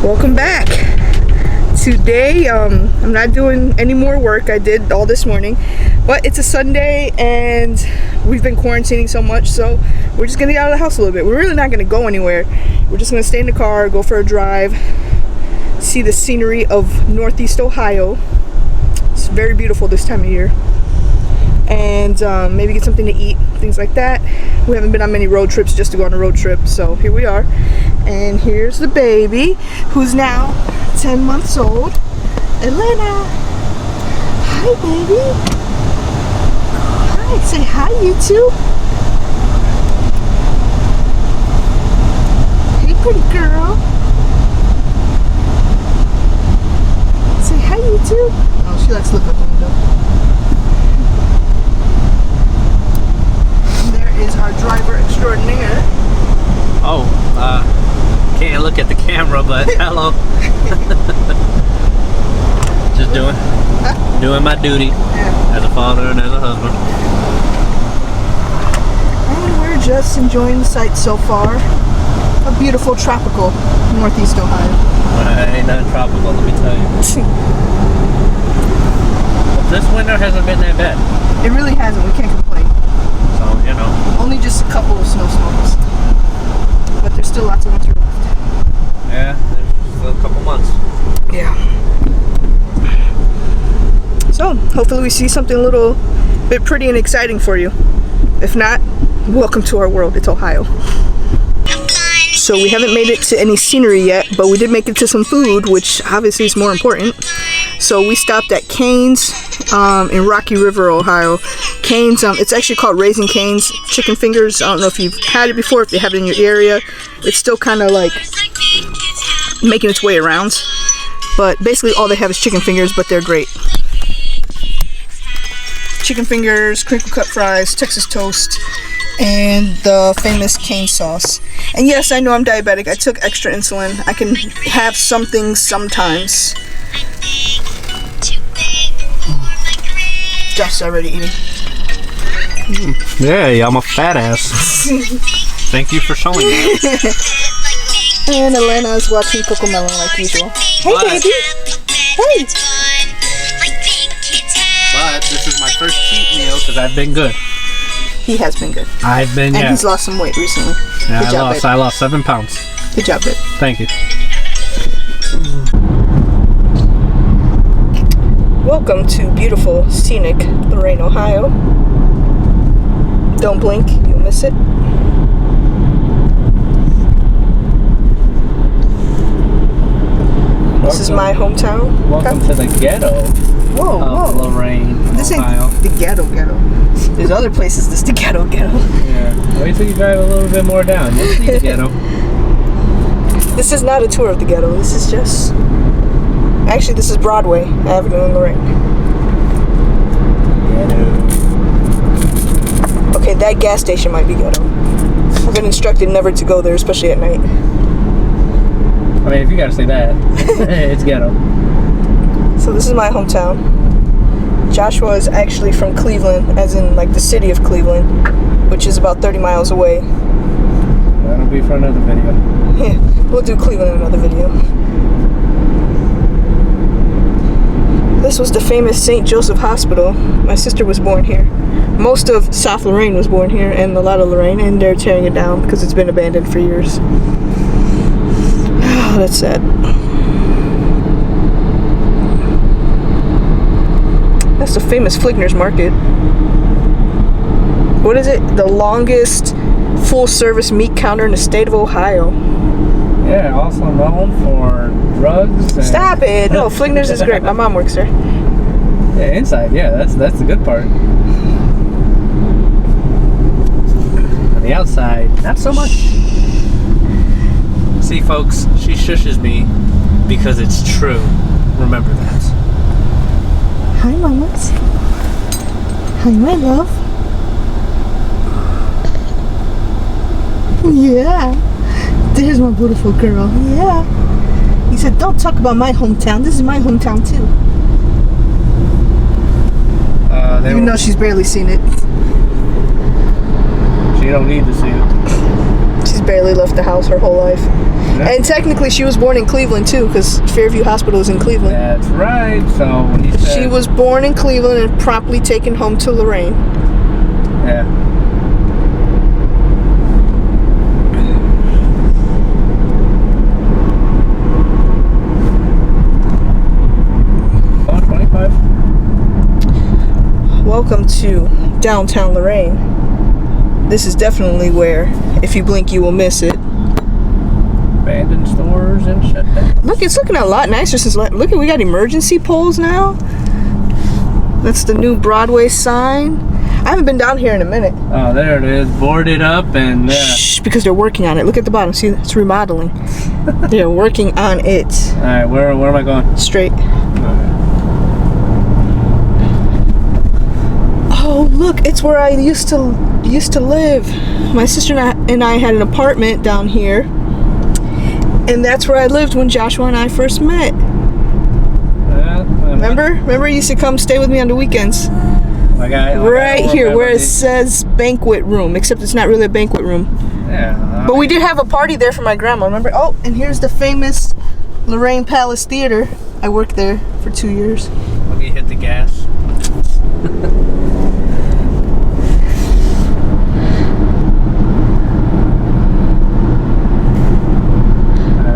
Welcome back. Today I'm not doing any more work. I did all this morning, but it's a Sunday and we've been quarantining so much, so we're just gonna get out of the house a little bit. We're really not gonna go anywhere. We're just gonna stay in the car, go for a drive, see the scenery of Northeast Ohio. It's very beautiful this time of year, and maybe get something to eat, things like that. We haven't been on many road trips just to go on a road trip, so here we are. And here's the baby, who's now 10 months old. Elena. Hi, baby. Hi, say hi, you two. Hey, pretty girl. Say hi, you two. Oh, she likes to look out the window. And there is our driver extraordinaire. Oh, can't look at the camera, but hello. Just doing my duty as a father and as a husband. And we're just enjoying the sights so far. A beautiful tropical Northeast Ohio. Well, ain't nothing tropical, let me tell you. But this winter hasn't been that bad. It really hasn't. We can't complain. So, you know. Only just a couple of snowstorms. But there's still lots of winter left. Yeah, there's still a couple months. Yeah. So, hopefully we see something a little bit pretty and exciting for you. If not, welcome to our world. It's Ohio. So we haven't made it to any scenery yet, but we did make it to some food, which obviously is more important. So we stopped at Cane's in Rocky River, Ohio. Cane's, it's actually called Raising Cane's Chicken Fingers. I don't know if you've had it before, if you have it in your area. It's still kind of like making its way around. But basically all they have is chicken fingers, but they're great. Chicken fingers, crinkle cut fries, Texas toast, and the famous cane sauce. And yes, I know I'm diabetic. I took extra insulin. I can have some things sometimes. Josh's already eating. Yeah, I'm a fat ass. Thank you for showing that. And Elena is watching Cocomelon like usual. Hey, baby. Hey. But this is my first cheat meal because I've been good. He has been good. I've been, and he's lost some weight recently. Yeah, good job, babe. I lost 7 pounds. Good job, babe. Thank you. Welcome to beautiful, scenic Lorain, Ohio. Don't blink, you'll miss it. This is my hometown. Welcome to the ghetto of Lorain, This Ohio. ain't the ghetto. There's other places that's the ghetto. Yeah. Wait till you drive a little bit more down. You'll see the ghetto. This is not a tour of the ghetto. This is just... Actually, this is Broadway Avenue in Lorain. Ghetto. Okay, that gas station might be ghetto. I've been instructed never to go there, especially at night. I mean, if you gotta say that, it's ghetto. So this is my hometown. Joshua is actually from Cleveland, as in like the city of Cleveland, which is about 30 miles away. That'll be for another video. Yeah, we'll do Cleveland in another video. This was the famous St. Joseph Hospital. My sister was born here. Most of South Lorain was born here, and a lot of Lorain, and they're tearing it down because it's been abandoned for years. Oh, that's sad. That's the famous Fligner's Market. What is it? The longest full-service meat counter in the state of Ohio. Yeah, also known for drugs. And Stop it! No, Fligner's is great. My mom works there. Yeah, inside. Yeah, that's the good part. On the outside, not so much. See, folks, she shushes me because it's true. Remember that. Hi, mamas. Hi, my love. Yeah. There's my beautiful girl. Yeah. He said, don't talk about my hometown. This is my hometown, too. Even though she's barely seen it. She don't need to see it. She's barely left the house her whole life. Yeah. And technically, she was born in Cleveland too, because Fairview Hospital is in Cleveland. That's right. So when you said She was born in Cleveland and promptly taken home to Lorraine. yeah. 25. Welcome to downtown Lorraine. This is definitely where, if you blink, you will miss it. Abandoned stores and shut down. Look, it's looking a lot nicer since. Look, we got emergency poles now. That's the new Broadway sign. I haven't been down here in a minute. Oh, there it is. Boarded up and Shh, because they're working on it. Look at the bottom. See, it's remodeling. They're working on it. All right, where am I going? Straight. Okay. Oh, look, it's where I used to live. My sister and I had an apartment down here. And that's where I lived when Joshua and I first met. Remember? You used to come stay with me on the weekends. Right here, where it says banquet room, except it's not really a banquet room. Yeah. But we did have a party there for my grandma, remember? Oh, and here's the famous Lorraine Palace Theater. I worked there for 2 years. Let me hit the gas.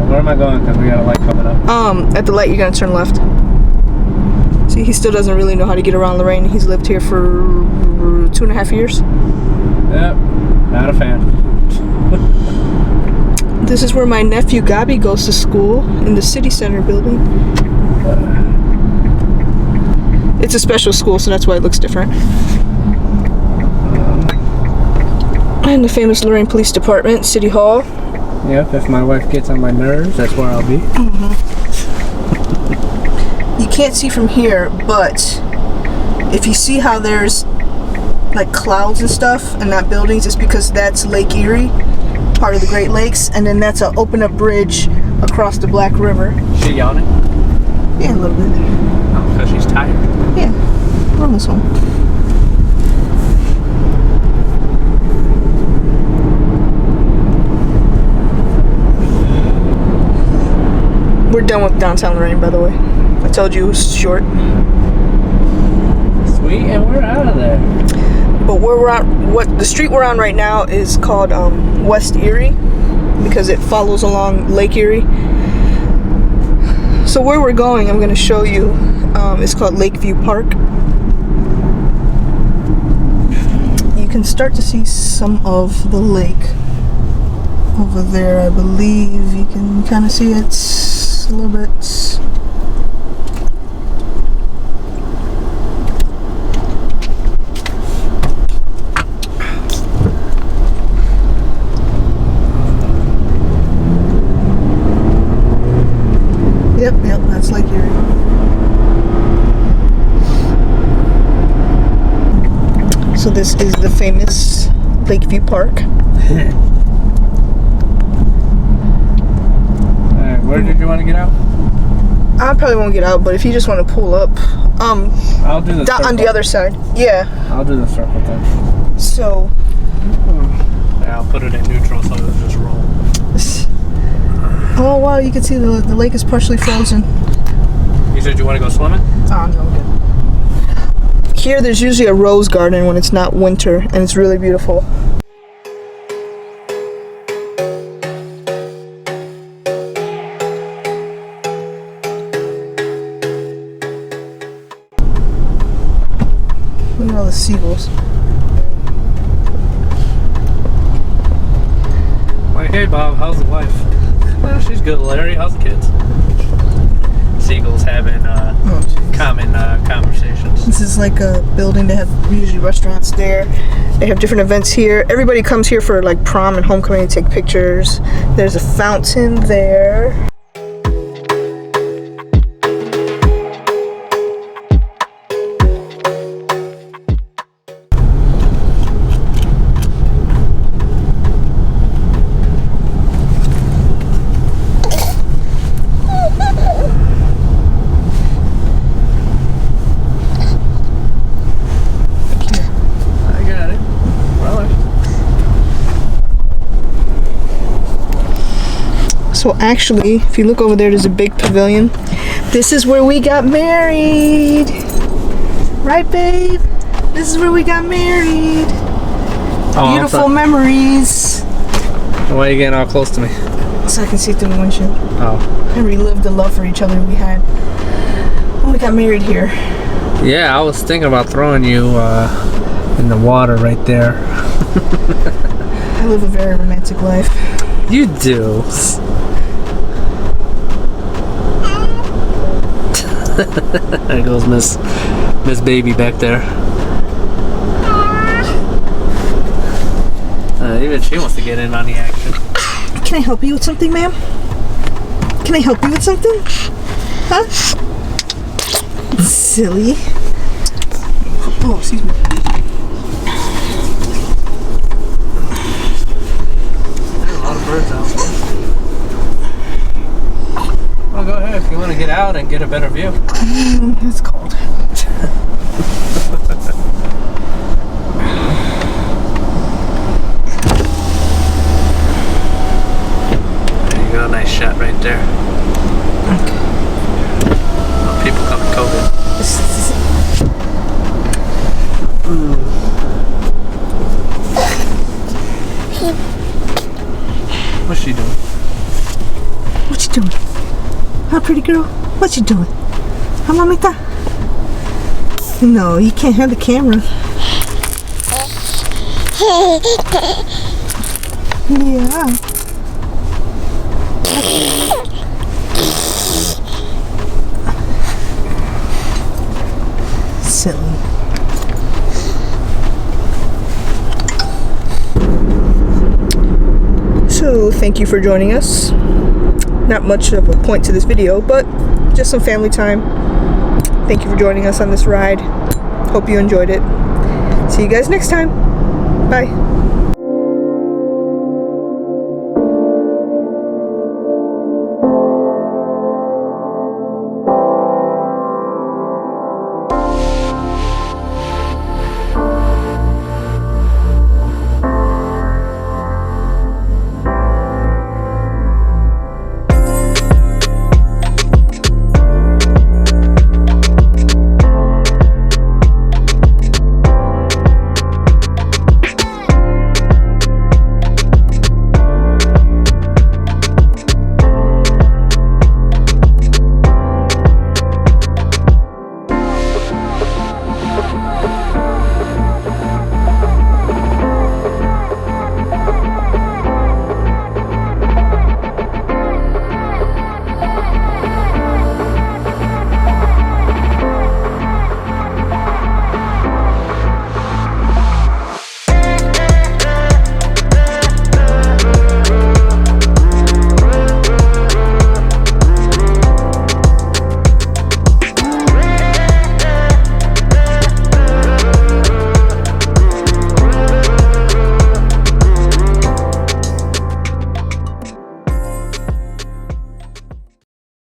Where am I going? Because we got a light coming up. At the light, you're gonna turn left. See, he still doesn't really know how to get around Lorraine. He's lived here for 2.5 years. Yep, not a fan. This is where my nephew Gabi goes to school, in the city center building. It's a special school, so that's why it looks different. And the famous Lorraine Police Department, City Hall. Yep, if my wife gets on my nerves, that's where I'll be. You can't see from here, but if you see how there's like clouds and stuff and not buildings, it's because that's Lake Erie, part of the Great Lakes, and then that's an open up bridge across the Black River. She yawning? Yeah, a little bit. Oh, because she's tired. Yeah, we're almost home. We're done with downtown Lorraine, by the way. I told you it was short. Sweet, and we're out of there. But where we're at, the street we're on right now is called West Erie, because it follows along Lake Erie. So where we're going, I'm going to show you. It's called Lakeview Park. You can start to see some of the lake over there, I believe. You can kind of see it's a little bit. Yep, that's Lake Erie. So this is the famous Lakeview Park. Alright, where did you want to get out? I probably won't get out, but if you just want to pull up, I'll do the circle. on the other side. Yeah. I'll do the circle then. So. Yeah, I'll put it in neutral so it'll just roll. Oh wow, you can see the lake is partially frozen. You said you want to go swimming? Oh no, good. Here there's usually a rose garden when it's not winter, and it's really beautiful. Look at all the seagulls. Like, hey Bob, how's the wife? Well, she's good, Larry. How's the kids? Seagulls having common conversations. This is like a building. They have usually restaurants there. They have different events here. Everybody comes here for like prom and homecoming to take pictures. There's a fountain there. So actually, if you look over there's a big pavilion. This is where we got married. Right, babe? This is where we got married. Oh, Beautiful memories. Why are you getting all close to me? So I can see through the windshield. Oh. And relive the love for each other we had when we got married here. Yeah, I was thinking about throwing you in the water right there. I live a very romantic life. You do. There goes Miss Baby back there. Even she wants to get in on the action. Can I help you with something, ma'am? Can I help you with something? Huh? Silly. Oh, excuse me. There's a lot of birds out there. Well, go ahead if you want to get out and get a better view. It's cold. There you go, nice shot right there. Okay. Oh, people come in COVID. What's she doing? What you doing? Huh, pretty girl? What you doing? Huh, mamita? No, you can't have the camera. Yeah. Silly. So, thank you for joining us. Not much of a point to this video, but just some family time. Thank you for joining us on this ride. Hope you enjoyed it. See you guys next time. Bye.